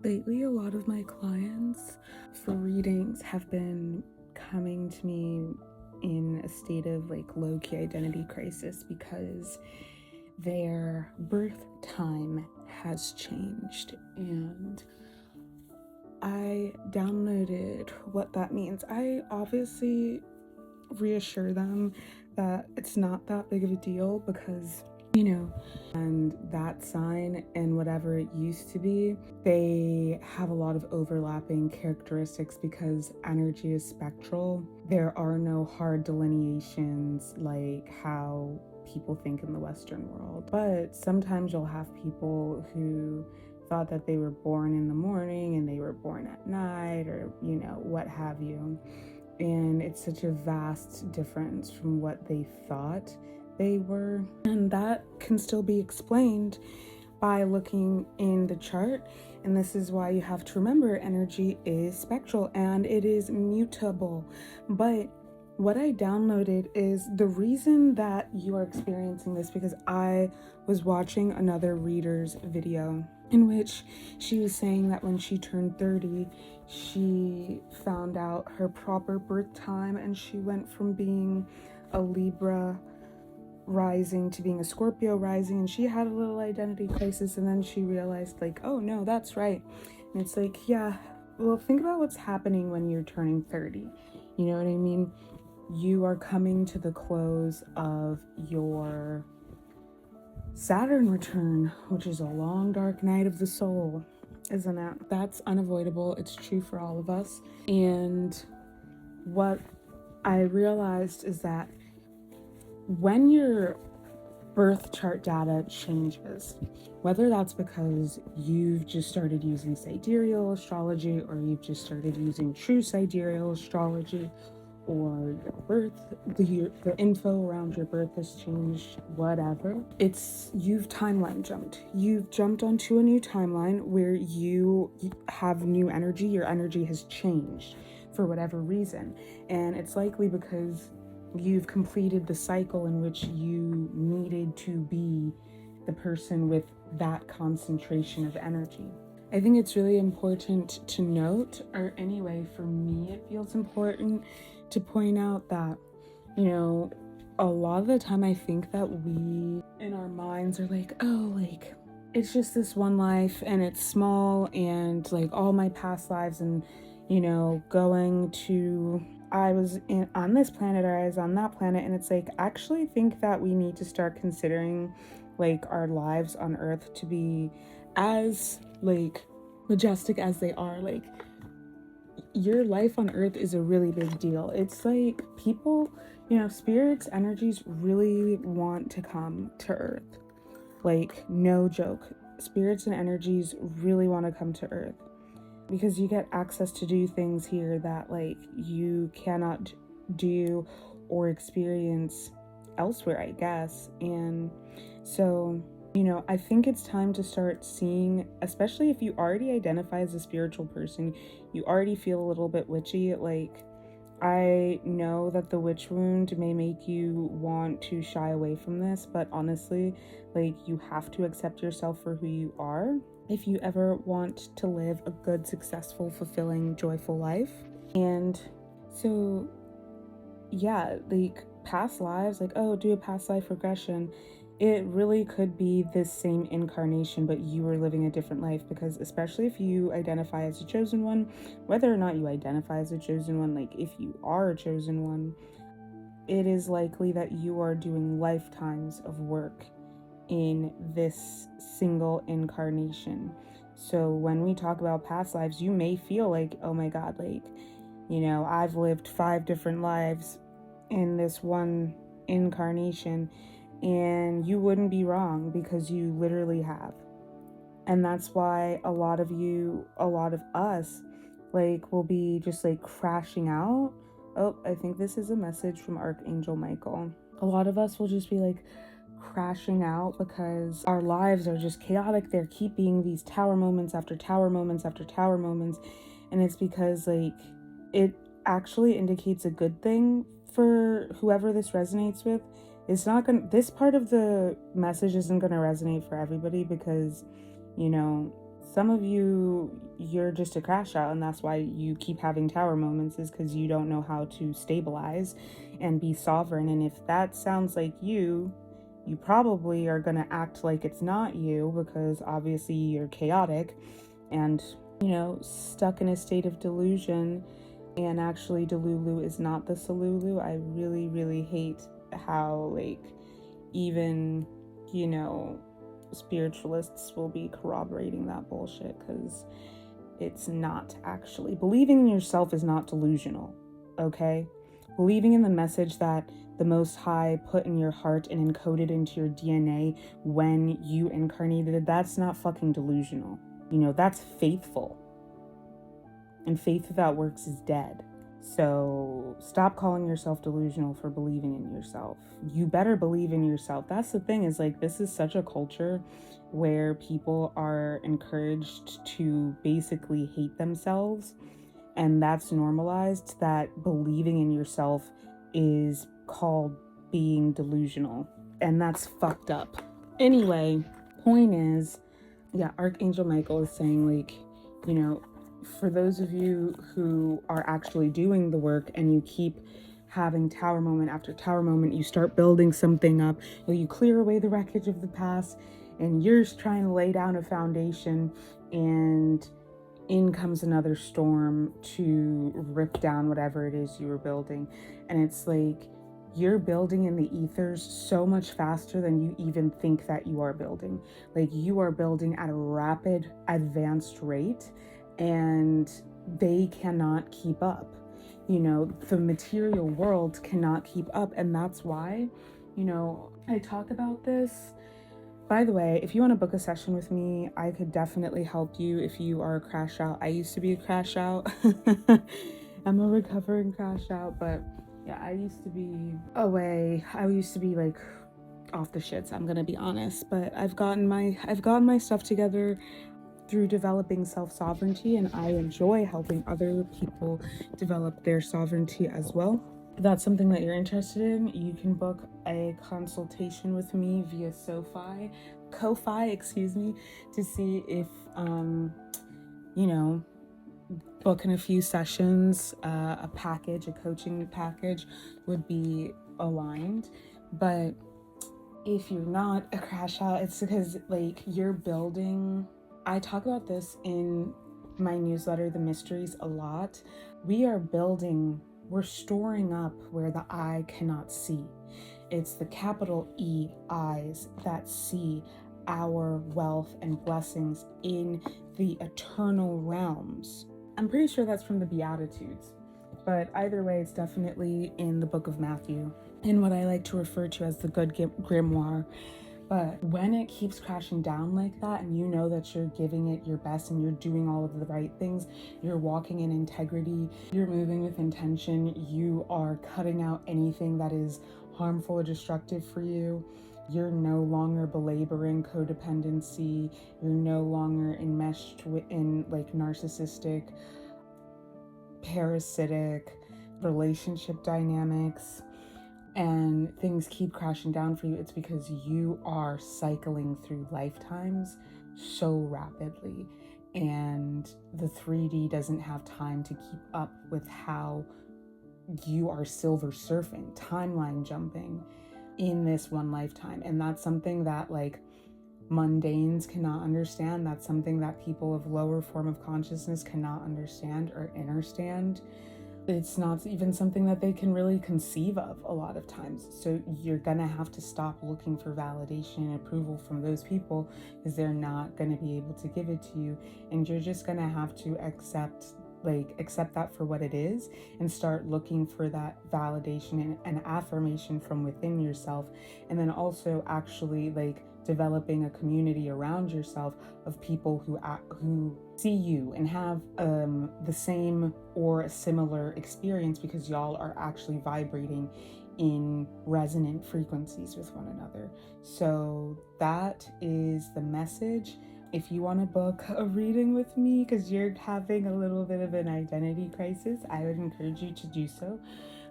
Lately, a lot of my clients for readings have been coming to me in a state of like low-key identity crisis because their birth time has changed, and I downloaded what that means. I obviously reassure them that it's not that big of a deal because and that sign and whatever it used to be, they have a lot of overlapping characteristics because energy is spectral. There are no hard delineations like how people think in the Western world. But sometimes you'll have people who thought that they were born in the morning and they were born at night, or what have you. And it's such a vast difference from what they thought they were, and that can still be explained by looking in the chart. And this is why you have to remember energy is spectral and it is mutable. But what I downloaded is the reason that you are experiencing this, because I was watching another reader's video in which she was saying that when she turned 30, she found out her proper birth time, and she went from being a Libra rising to being a Scorpio rising, and she had a little identity crisis, and then she realized like, oh no, that's right. And it's like, yeah, well, think about what's happening when you're turning 30. You know what I mean? You are coming to the close of your Saturn return, which is a long dark night of the soul, isn't it? That's unavoidable. It's true for all of us. And what I realized is that when your birth chart data changes, whether that's because you've just started using sidereal astrology, or you've just started using true sidereal astrology, or your birth, the info around your birth has changed, whatever, you've timeline jumped. You've jumped onto a new timeline where you have new energy. Your energy has changed for whatever reason, and it's likely because you've completed the cycle in which you needed to be the person with that concentration of energy. I think it's really important to note, or anyway, for me, it feels important to point out that, a lot of the time I think that we in our minds are like, oh, like, it's just this one life and it's small, and like all my past lives, and, going to, I was on this planet, or I was on that planet. And it's like, I actually think that we need to start considering like our lives on Earth to be as like majestic as they are. Like, your life on Earth is a really big deal. It's like people, spirits, energies really want to come to Earth. Like, no joke. Spirits and energies really want to come to Earth because you get access to do things here that like you cannot do or experience elsewhere, I guess. And so, I think it's time to start seeing, especially if you already identify as a spiritual person, you already feel a little bit witchy. Like, I know that the witch wound may make you want to shy away from this, but honestly, like, you have to accept yourself for who you are if you ever want to live a good, successful, fulfilling, joyful life. And so, yeah, like past lives, like, oh, do a past life regression. It really could be this same incarnation, but you were living a different life, because especially if you identify as a chosen one, whether or not you identify as a chosen one, like if you are a chosen one, it is likely that you are doing lifetimes of work in this single incarnation. So when we talk about past lives, you may feel like, oh my God, like, I've lived 5 different lives in this one incarnation. And you wouldn't be wrong, because you literally have. And that's why a lot of us, like, will be just like crashing out. Oh, I think this is a message from Archangel Michael. A lot of us will just be like crashing out because our lives are just chaotic. They're keeping these tower moments after tower moments after tower moments. And it's because like it actually indicates a good thing for whoever this resonates with. It's not gonna, this part of the message isn't gonna resonate for everybody, because some of you, you're just a crash out, and that's why you keep having tower moments, is because you don't know how to stabilize and be sovereign. And if that sounds like you probably are going to act like it's not you, because obviously you're chaotic and, you know, stuck in a state of delusion. And actually Delulu is not the Salulu. I really, really hate how, like, even, you know, spiritualists will be corroborating that bullshit, because it's not actually. Believing in yourself is not delusional, okay? Believing in the message that the Most High put in your heart and encoded into your DNA when you incarnated, that's not fucking delusional. You know, that's faithful. And faith without works is dead. So stop calling yourself delusional for believing in yourself. You better believe in yourself. That's the thing, is like, this is such a culture where people are encouraged to basically hate themselves, and that's normalized, that believing in yourself is called being delusional, and that's fucked up. Anyway, point is, yeah, Archangel Michael is saying, like, you know, for those of you who are actually doing the work and you keep having tower moment after tower moment, you start building something up, you clear away the wreckage of the past, and you're trying to lay down a foundation, and in comes another storm to rip down whatever it is you were building. And it's like, you're building in the ethers so much faster than you even think that you are building. Like, you are building at a rapid, advanced rate, and they cannot keep up. You know, the material world cannot keep up. And that's why, you know, I talk about this. By the way, if you want to book a session with me, I could definitely help you if you are a crash out. I used to be a crash out. I'm a recovering crash out, but yeah, I used to be away. I used to be like off the shits, I'm gonna be honest, but I've gotten my stuff together through developing self-sovereignty, and I enjoy helping other people develop their sovereignty as well. If that's something that you're interested in, you can book a consultation with me via Ko-fi, to see if, you know, booking a few sessions, a coaching package would be aligned. But if you're not a crash out, it's because, like, you're building. I talk about this in my newsletter, The Mysteries, a lot. We're storing up where the eye cannot see. It's the capital E eyes that see our wealth and blessings in the eternal realms. I'm pretty sure that's from the Beatitudes, but either way, it's definitely in the book of Matthew, in what I like to refer to as the good grimoire. But when it keeps crashing down like that, and you know that you're giving it your best and you're doing all of the right things, you're walking in integrity, you're moving with intention, you are cutting out anything that is harmful or destructive for you, you're no longer belaboring codependency, you're no longer enmeshed in like narcissistic, parasitic relationship dynamics, and things keep crashing down for you, it's because you are cycling through lifetimes so rapidly, and the 3D doesn't have time to keep up with how you are silver surfing, timeline jumping in this one lifetime. And that's something that, like, mundanes cannot understand. That's something that people of lower form of consciousness cannot understand or understand. It's not even something that they can really conceive of a lot of times. So you're gonna have to stop looking for validation and approval from those people, because they're not gonna be able to give it to you. And you're just gonna have to accept that for what it is, and start looking for that validation and affirmation from within yourself. And then also actually, like, developing a community around yourself of people who see you and have the same or a similar experience, because y'all are actually vibrating in resonant frequencies with one another. So that is the message. If you want to book a reading with me because you're having a little bit of an identity crisis, I would encourage you to do so.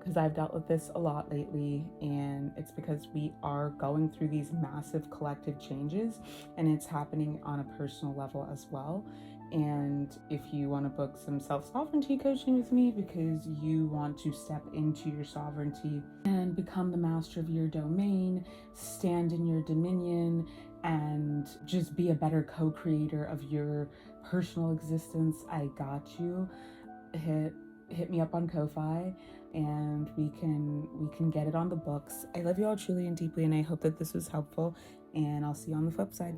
because I've dealt with this a lot lately, and it's because we are going through these massive collective changes, and it's happening on a personal level as well. And if you want to book some self-sovereignty coaching with me because you want to step into your sovereignty and become the master of your domain, stand in your dominion, and just be a better co-creator of your personal existence, I got you. Hit me up on Ko-Fi and we can get it on the books. I love you all truly and deeply, and I hope that this was helpful, and I'll see you on the flip side.